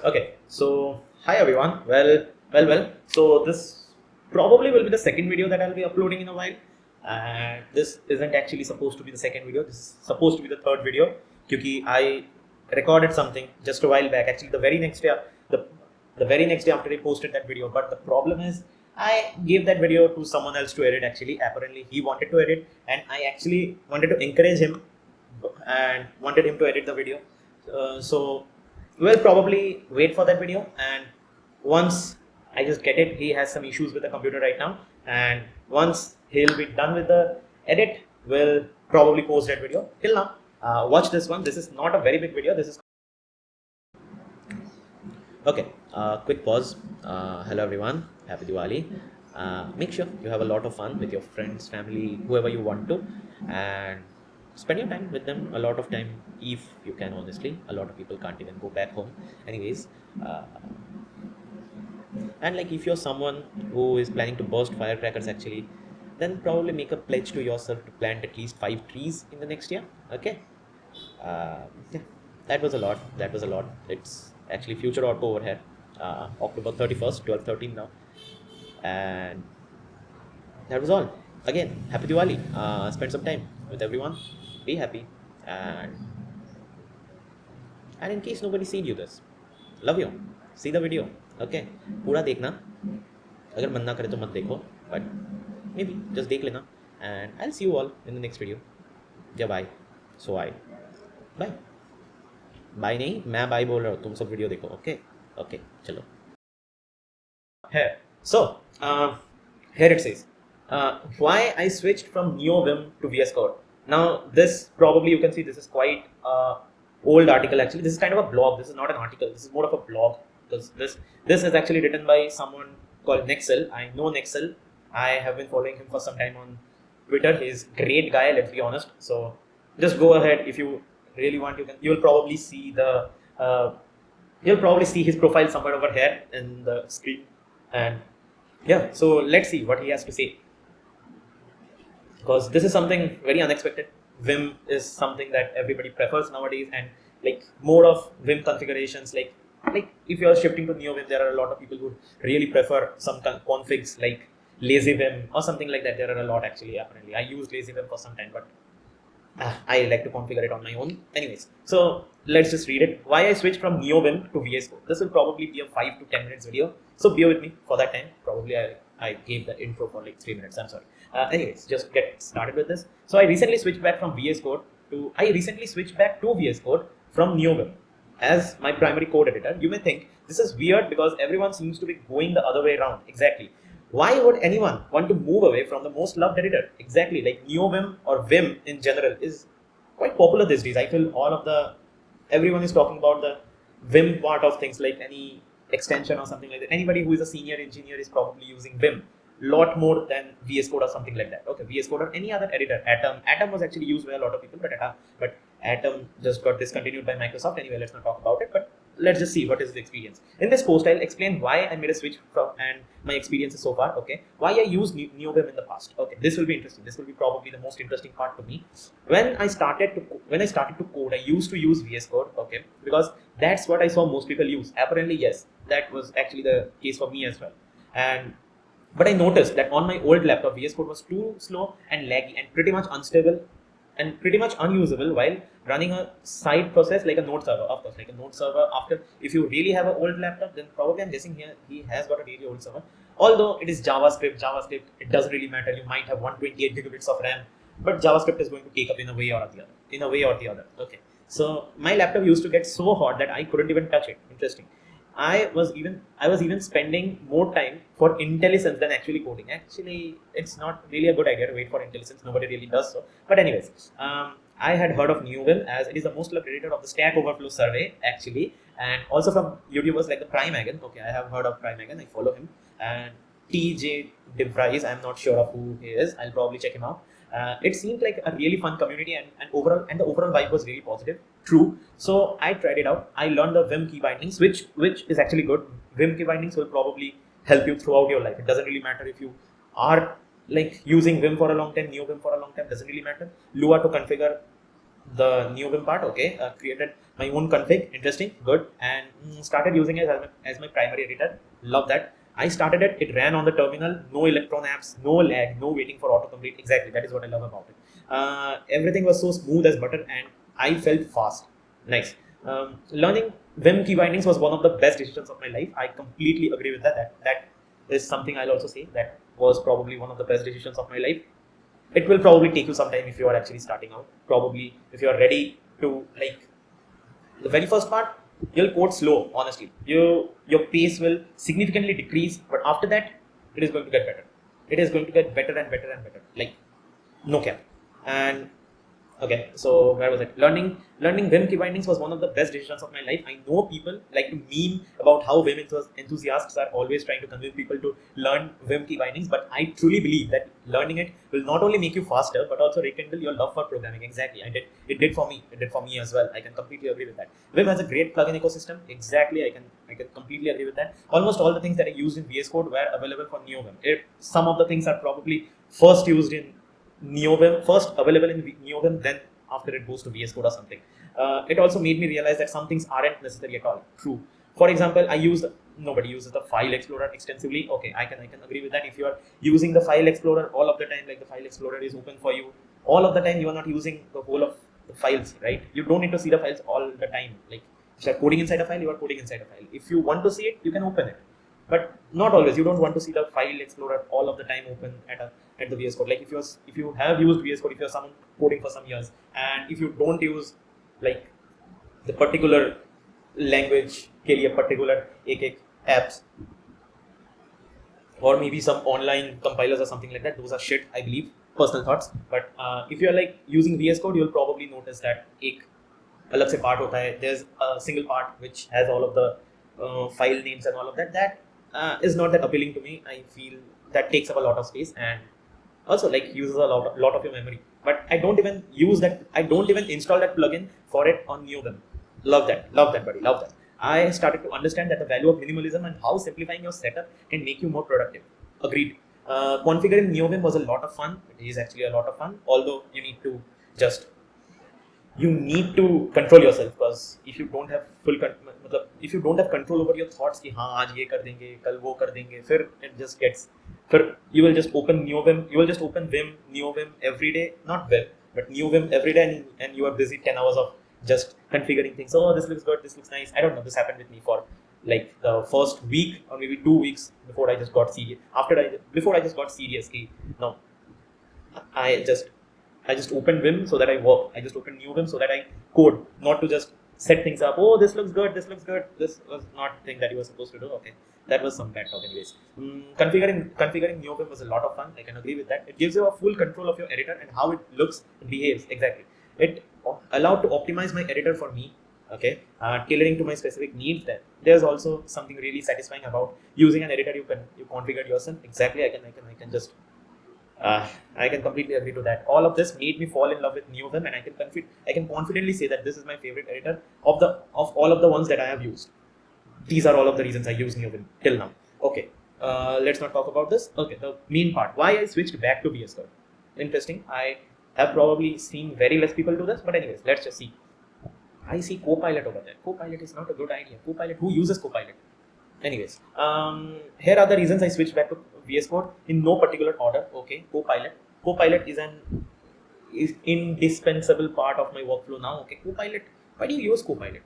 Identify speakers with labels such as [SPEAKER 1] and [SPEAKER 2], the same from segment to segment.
[SPEAKER 1] Okay, so hi everyone. Well. So this probably will be the second video that I'll be uploading in a while, and this isn't actually supposed to be the second video. This is supposed to be the third video, because I recorded something just a while back. Actually, the very next day after I posted that video. But the problem is, I gave that video to someone else to edit. Actually, apparently he wanted to edit, and I actually wanted to encourage him and wanted him to edit the video. So we'll probably wait for that video, and once I just get it, he has some issues with the computer right now, and once he'll be done with the edit, we'll probably post that video. Till now, watch this one. This is not a very big video. This is okay. Quick pause. Hello everyone, happy Diwali. Make sure you have a lot of fun with your friends, family, whoever you want to, and spend your time with them, a lot of time if you can. Honestly, a lot of people can't even go back home anyways, and like if you're someone who is planning to burst firecrackers actually, then probably make a pledge to yourself to plant at least 5 trees in the next year. Okay, yeah, that was a lot. It's actually future auto over here, October 31st 12:13 now, and that was all. Again, happy Diwali. Spend some time with everyone, be happy, and in case nobody seen you this, love you, see the video. Okay, पूरा देखना, अगर मन ना करे तो मत देखो, but maybe just देख लेना, and I'll see you all in the next video. Yeah, bye. So bye नहीं, मैं bye बोल रहा हूँ, तुम सब वीडियो देखो. Okay, चलो. Here, so here it says why I switched from NeoVim to VSCode. Now this probably you can see this is quite old article. Actually, this is kind of a blog. This is not an article. This is more of a blog, because this is actually written by someone called Nexel. I know Nexel. I have been following him for some time on Twitter. He's a great guy. Let's be honest. So just go ahead if you really want. You'll probably see his profile somewhere over here in the screen. And yeah, so let's see what he has to say, because this is something very unexpected. Vim is something that everybody prefers nowadays, and like more of Vim configurations, like if you are shifting to NeoVim, there are a lot of people who really prefer some configs like lazy Vim or something like that. There are a lot actually. Apparently, I used lazy Vim for some time, but I like to configure it on my own. Anyways, so let's just read it. Why I switched from NeoVim to VSCode. This will probably be a 5 to 10 minutes video, so bear with me for that time. Probably I gave the intro for like 3 minutes. I'm sorry. Anyways, just get started with this. So I recently switched back to VSCode from NeoVim as my primary code editor. You may think this is weird because everyone seems to be going the other way around. Exactly. Why would anyone want to move away from the most loved editor? Exactly, like NeoVim or Vim in general is quite popular these days. I feel everyone is talking about the Vim part of things, like any extension or something like that. Anybody who is a senior engineer is probably using Vim lot more than VSCode or something like that. Okay, VSCode or any other editor. Atom was actually used by a lot of people, but Atom just got discontinued by Microsoft. Anyway, let's not talk about it, but let's just see what is the experience. In this post, I'll explain why I made a switch and my experiences so far. Okay, why I used NeoVim in the past. Okay, this will be interesting. This will be probably the most interesting part to me. When I started to code, I used to use VS Code. Okay, because that's what I saw most people use. Apparently, yes, that was actually the case for me as well. But I noticed that on my old laptop, VS Code was too slow and laggy and pretty much unstable and pretty much unusable while running a side process like a node server. Of course, like a node server, if you really have an old laptop, then probably I'm guessing here he has got a really old server. Although it is JavaScript, it doesn't really matter. You might have 128 gigabits of RAM, but JavaScript is going to take up in a way or the other. Okay. So my laptop used to get so hot that I couldn't even touch it. Interesting. I was even spending more time for IntelliSense than actually coding. Actually, it's not really a good idea to wait for IntelliSense. Nobody really does so. But anyways, I had heard of NeoVim as it is the most loved editor of the Stack Overflow survey actually, and also from YouTubers like the Primeagon. Okay, I have heard of Primeagon. I follow him, and TJ DeVries. I'm not sure of who he is. I'll probably check him out. It seemed like a really fun community, and the overall vibe was really positive. True. So I tried it out. I learned the Vim key bindings, which is actually good. Vim key bindings will probably help you throughout your life. It doesn't really matter if you are like using Vim for a long time, NeoVim for a long time. Doesn't really matter. Lua to configure the NeoVim part. Okay, created my own config. Interesting, good, and started using it as my primary editor. Love that. I started it. It ran on the terminal. No Electron apps. No lag. No waiting for autocomplete. Exactly. That is what I love about it. Everything was so smooth as butter, and I felt fast. Nice. Learning Vim key bindings was one of the best decisions of my life. I completely agree with that. That is something I'll also say that was probably one of the best decisions of my life. It will probably take you some time if you are actually starting out. Probably if you are ready to, like, the very first part, you'll code slow. Honestly, your pace will significantly decrease, but after that, it is going to get better. It is going to get better and better and better. Like, no cap. And okay, so where was it? Learning Vim key bindings was one of the best decisions of my life. I know people like to meme about how Vim enthusiasts are always trying to convince people to learn Vim key bindings, but I truly believe that learning it will not only make you faster, but also rekindle your love for programming. Exactly, it did for me. It did for me as well. I can completely agree with that. Vim has a great plugin ecosystem. Exactly, I can completely agree with that. Almost all the things that I used in VSCode were available for NeoVim. Some of the things are probably first used in NeoVim, first available in NeoVim, then after it goes to VSCode or something. It also made me realize that some things aren't necessary at all. True. For example, nobody uses the file explorer extensively. Okay, I can agree with that. If you are using the file explorer all of the time, like the file explorer is open for you all of the time, you are not using the whole of the files, right? You don't need to see the files all the time. Like if you are coding inside a file, you are coding inside a file. If you want to see it, you can open it, but not always. You don't want to see the file explorer all of the time open at the VS Code. Like if you have used VS Code, if you're someone coding for some years, and if you don't use like the particular language के लिए particular एक apps or maybe some online compilers or something like that, those are shit, I believe. Personal thoughts. But if you're like using VS Code, you'll probably notice that एक अलग से part होता है. There's a single part which has all of the file names and all of that. That is not that appealing to me. I feel that takes up a lot of space and also like uses a lot of your memory. But I don't even use that. I don't even install that plugin for it on NeoVim. Love that, buddy, love that. I started to understand that the value of minimalism and how simplifying your setup can make you more productive. Agreed. Configuring NeoVim was a lot of fun. It is actually a lot of fun. Although you need to just control yourself, because if you don't have if you don't have control over your thoughts कि हाँ आज ये कर देंगे कल वो कर देंगे, फिर it just gets, फिर you will just open Vim NeoVim every day, not Vim but NeoVim every day, and you are busy 10 hours of just configuring things. Oh, this looks good, this looks nice. I don't know, this happened with me for like the first week or maybe 2 weeks before I just got serious. Before I just got serious, no, I just open Vim so that I work. I just open NeoVim so that I code, not to just set things up. Oh, this looks good. This was not the thing that you were supposed to do. Okay, that was some bad talk anyways. Configuring NeoVim was a lot of fun. I can agree with that. It gives you a full control of your editor and how it looks and behaves. Exactly. It allowed to optimize my editor for me. Okay, tailoring to my specific needs. Then there's also something really satisfying about using an editor you configured yourself. Exactly. I can just I can completely agree to that. All of this made me fall in love with NeoVim, and I can confidently say that this is my favorite editor of all of the ones that I have used. These are all of the reasons I use NeoVim till now. Okay, let's not talk about this. Okay, the main part, why I switched back to VSCode. Interesting. I have probably seen very less people do this, but anyways, let's just see. I see Copilot over there. Copilot is not a good idea. Copilot, who uses Copilot? Anyways, here are the reasons I switched back to VS Code in no particular order. Okay, Copilot is an indispensable part of my workflow now. Okay, Copilot. Why do you use Copilot?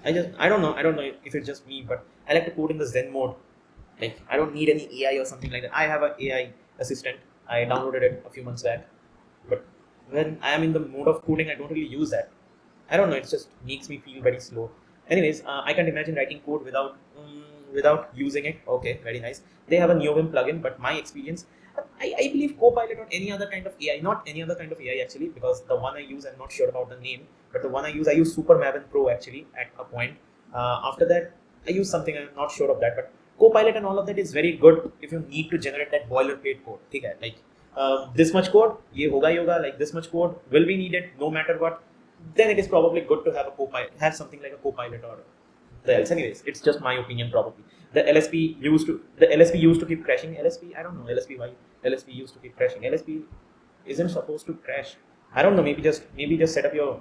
[SPEAKER 1] I don't know if it's just me, but I like to code in the Zen mode. Like I don't need any AI or something like that. I have an AI assistant. I downloaded it a few months back, but when I am in the mode of coding, I don't really use that. I don't know. It just makes me feel very slow. Anyways, I can't imagine writing code without using it. Okay, very nice. They have a NeoVim plugin, but my experience, I believe Copilot or any other kind of AI, not any other kind of AI actually, because the one I use, I'm not sure about the name, but the one I use Super Maven Pro actually at a point. After that, I use something, I'm not sure of that, but Copilot and all of that is very good if you need to generate that boilerplate code. Okay, like this much code, ye hoga ही होगा, like this much code will be needed no matter what. Then it is probably good to have have something like a Copilot or the else. Anyways, it's just my opinion probably. The LSP used to keep crashing. LSP, I don't know LSP why LSP used to keep crashing. LSP isn't supposed to crash. I don't know, maybe just set up your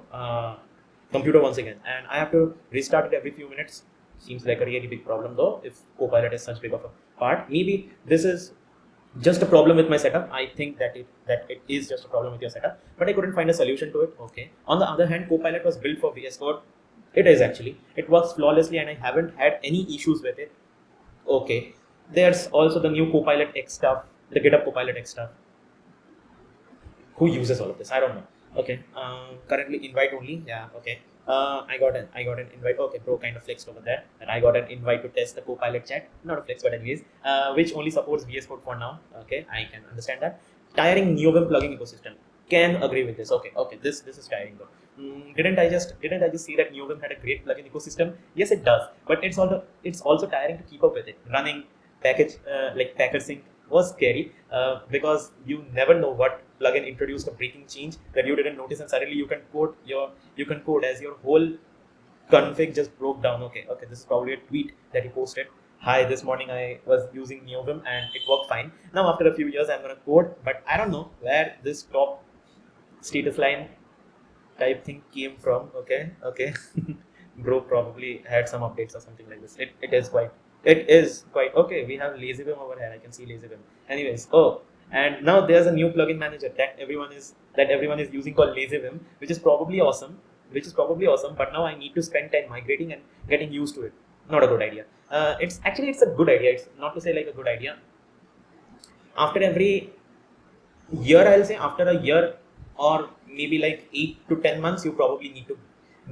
[SPEAKER 1] computer once again, and I have to restart it every few minutes. Seems like a really big problem though, if Copilot is such big of a part. Maybe this is just a problem with my setup. I think that it is just a problem with your setup, but I couldn't find a solution to it. Okay. On the other hand, Copilot was built for VS Code. It is actually. It works flawlessly, and I haven't had any issues with it. Okay. There's also the new Copilot X stuff, the GitHub Copilot X stuff. Who uses all of this? I don't know. Okay. Currently invite only. Yeah. Okay. I got an invite. Okay, bro kind of flexed over there, and I got an invite to test the Copilot chat. Not a flex, but anyways, which only supports VS Code for now. Okay, I can understand that. Tiring NeoVim plugin ecosystem. Can agree with this. Okay. This is tiring though. Didn't I just see that NeoVim had a great plugin ecosystem? Yes, it does, but it's also tiring to keep up with it. Running package sync was scary because you never know what plugin introduced a breaking change that you didn't notice, and suddenly you can code as your whole config just broke down. Okay, this is probably a tweet that he posted. Hi, this morning I was using NeoVim and it worked fine. Now after a few years I'm gonna code, but I don't know where this top status line type thing came from. Okay. Bro probably had some updates or something like this. It is quite okay. We have LazyVim over here. I can see LazyVim. Anyways, and now there's a new plugin manager that everyone is using called LazyVim, which is probably awesome. But now I need to spend time migrating and getting used to it. Not a good idea. It's a good idea. It's not to say like a good idea. After every year, I'll say after a year or maybe like 8 to 10 months, you probably need to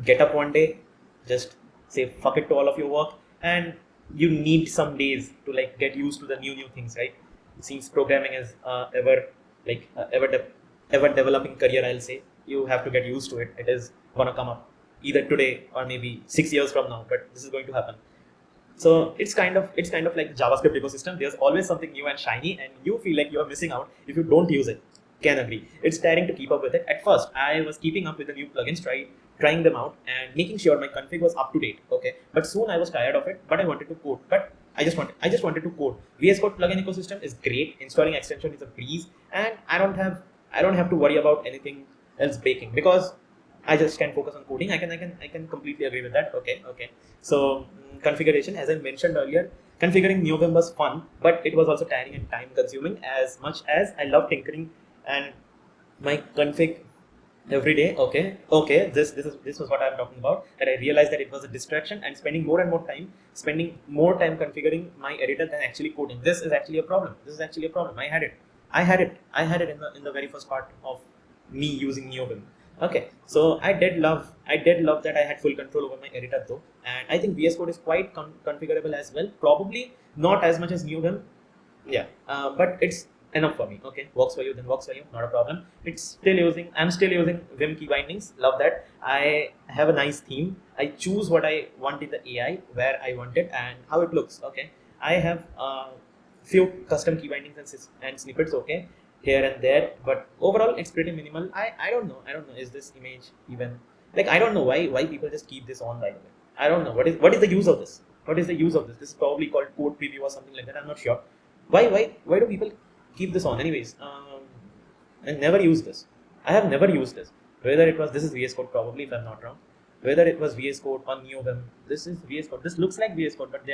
[SPEAKER 1] get up one day, just say fuck it to all of your work, and you need some days to like get used to the new things, right? Since programming is ever developing career, I'll say you have to get used to it. It is gonna come up either today or maybe 6 years from now, but this is going to happen. So it's kind of like the JavaScript ecosystem. There's always something new and shiny, and you feel like you're missing out if you don't use it. Can agree. It's tiring to keep up with it. At first, I was keeping up with the new plugins, trying them out and making sure my config was up to date. Okay, but soon I was tired of it. But I wanted to code. But I just wanted to code. VS Code plugin ecosystem is great. Installing extension is a breeze, and I don't have to worry about anything else breaking because I just can focus on coding. I can completely agree with that. Okay. So configuration, as I mentioned earlier, configuring NeoVim was fun, but it was also tiring and time consuming. As much as I love tinkering and my config every day. Okay. This was what I'm talking about. That I realized that it was a distraction and spending more time configuring my editor than actually coding. This is actually a problem. I had it in the very first part of me using NeoVim. Okay, so I did love that I had full control over my editor though, and I think VS Code is quite configurable as well. Probably not as much as NeoVim, yeah, but it's enough for me. Okay, works for you, then works for you, not a problem. I'm still using Vim key bindings. Love that. I have a nice theme. I choose what I want in the AI, where I want it, and how it looks. Okay, I have few custom key bindings and snippets. Okay, here and there, but overall it's pretty minimal. I don't know. Is this image even like, I don't know why people just keep this on, by the way. I don't know what is the use of this. This is probably called code preview or something like that. I'm not sure. Why do people keep this on? Anyways, I never used this. I have never used this. Whether it was, this is VS Code probably, if I'm not wrong. Whether it was VS Code or NeoVim, this is VS Code. This looks like VS Code, but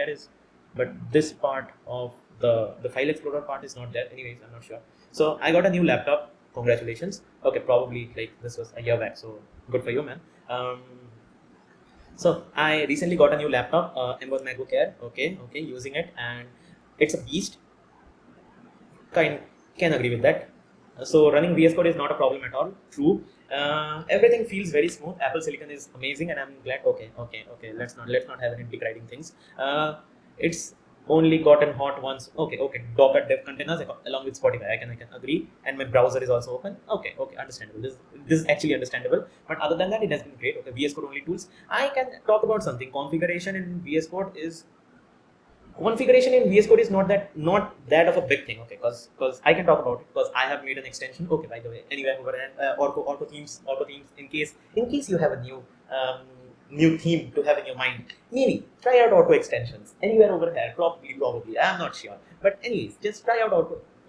[SPEAKER 1] this part of the file explorer part is not there. Anyways, I'm not sure. So I got a new laptop. Congratulations. Okay, probably like this was a year back. So good for you, man. So I recently got a new laptop, M1 MacBook Air. Okay, using it, and it's a beast. Can agree with that. So running VS Code is not a problem at all. True. Everything feels very smooth. Apple Silicon is amazing, and I'm glad. Okay. Let's not have any degrading things. It's only gotten hot once. Okay. Docker dev containers along with Spotify. I can agree. And my browser is also open. Okay. Understandable. This is actually understandable. But other than that, it has been great. Okay. VS Code only tools. I can talk about something. Configuration in VS Code is not that of a big thing. Okay. Because I can talk about it because I have made an extension. Okay. By the way, anyway, over Orko themes. In case you have a new theme to have in your mind, maybe try out Orko extensions anywhere over here. Probably. I'm not sure. But anyways, just try out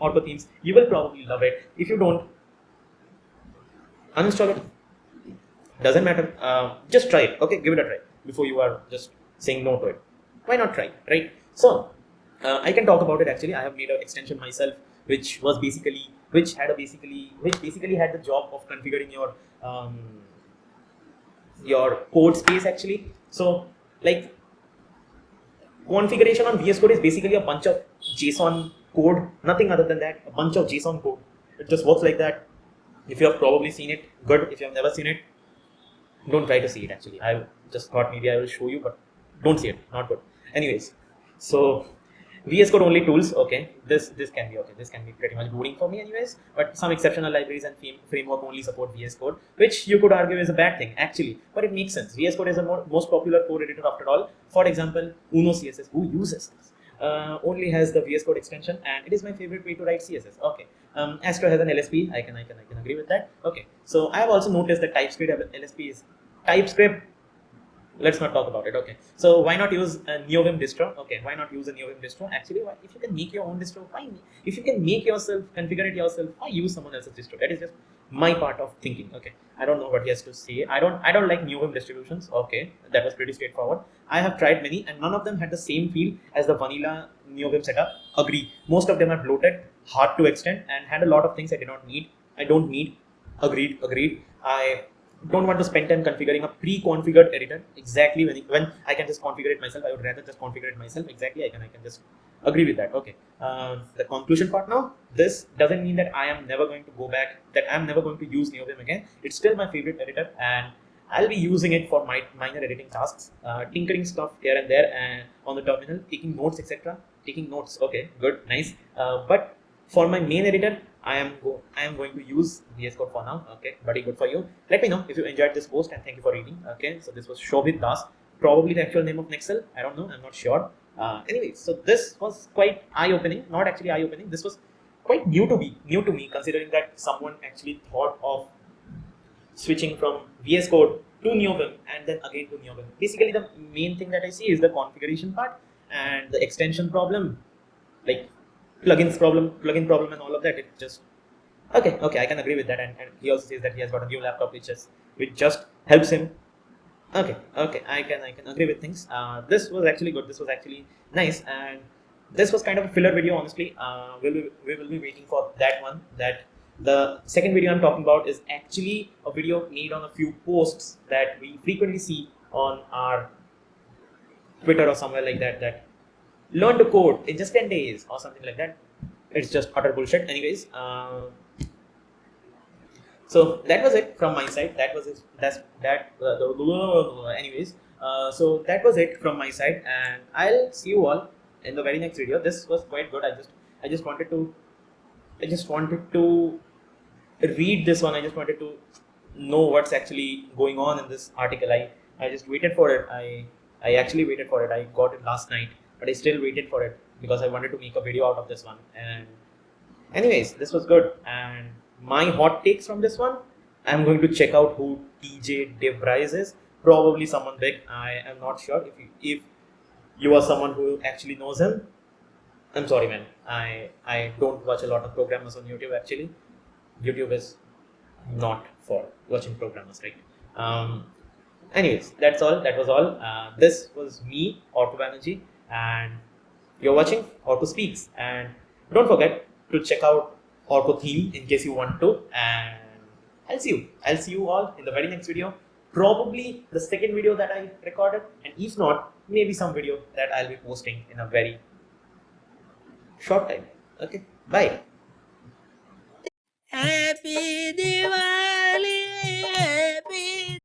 [SPEAKER 1] Orko themes. You will probably love it. If you don't, uninstall it. Doesn't matter. Just try it. Okay, give it a try before you are just saying no to it. Why not try, right? So I can talk about it. Actually, I have made an extension myself, which basically had the job of configuring your code space actually. So like configuration on VS Code is basically a bunch of JSON code, nothing other than that, a bunch of JSON code. It just works like that. If you have probably seen it, good. If you have never seen it, don't try to see it actually. I just thought maybe I will show you, but don't see it, not good. Anyways, so VS Code only tools, okay. This can be okay. This can be pretty much boring for me anyways, but some exceptional libraries and framework only support VS Code, which you could argue is a bad thing actually, but it makes sense. VS Code is the most popular code editor after all. For example, Uno CSS, who uses this? Only has the VS Code extension, and it is my favorite way to write CSS. Okay, Astro has an LSP. I can agree with that. Okay, so I have also noticed that TypeScript LSP is TypeScript. Let's not talk about it. Okay, so why not use a NeoVim distro? Okay, why not use a NeoVim distro? Actually, why, if you can make your own distro, why? If you can make yourself, configure it yourself, why use someone else's distro? That is just my part of thinking. Okay, I don't know what he has to say. I don't like NeoVim distributions. Okay, that was pretty straightforward. I have tried many, and none of them had the same feel as the vanilla NeoVim setup. Agree. Most of them are bloated, hard to extend, and had a lot of things I did not need. I don't need. Agreed. I don't want to spend time configuring a pre-configured editor. Exactly, when I can just configure it myself, I would rather just configure it myself. Exactly, I can just agree with that. Okay, the conclusion part now. This doesn't mean that I am never going to go back, that I'm never going to use NeoVim again. It's still my favorite editor, and I'll be using it for my minor editing tasks, tinkering stuff here and there, and on the terminal, taking notes, etc. Taking notes. Okay, good, nice. But for my main editor, I am going to use VS Code for now. Okay, very good for you. Let me know if you enjoyed this post, and thank you for reading. Okay, so this was Shobhit Das, probably the actual name of Nexel. I don't know. I'm not sure. Anyway, so this was quite eye-opening. Not actually eye-opening. This was quite new to me, considering that someone actually thought of switching from VS Code to NeoVim and then again to NeoVim. Basically, the main thing that I see is the configuration part and the extension problem, like plugin problem and all of that. It just okay, I can agree with that. And he also says that he has got a new laptop which just helps him. Okay, I can agree with things. This was actually good. This was actually nice, and this was kind of a filler video, honestly. We will be waiting for that one. That the second video I'm talking about is actually a video made on a few posts that we frequently see on our Twitter or somewhere like that. That learn to code in just 10 days or something like that. It's just utter bullshit. Anyways, so that was it from my side. Anyways, so that was it from my side, and I'll see you all in the very next video. This was quite good. I just wanted to read this one. I just wanted to know what's actually going on in this article. I just waited for it. I actually waited for it. I got it last night, but I still waited for it because I wanted to make a video out of this one. And anyways, this was good. And my hot takes from this one, I'm going to check out who TJ DeVries is. Probably someone big. I am not sure. If you are someone who actually knows him, I'm sorry, man. I don't watch a lot of programmers on YouTube. Actually, YouTube is not for watching programmers, right? Anyways, that's all. That was all. This was me, Orko Banerjee, and you're watching Orko Speaks. And don't forget to check out Orko theme in case you want to. And I'll see you all in the very next video. Probably the second video that I recorded, and if not, maybe some video that I'll be posting in a very short time. Okay, bye.
[SPEAKER 2] Happy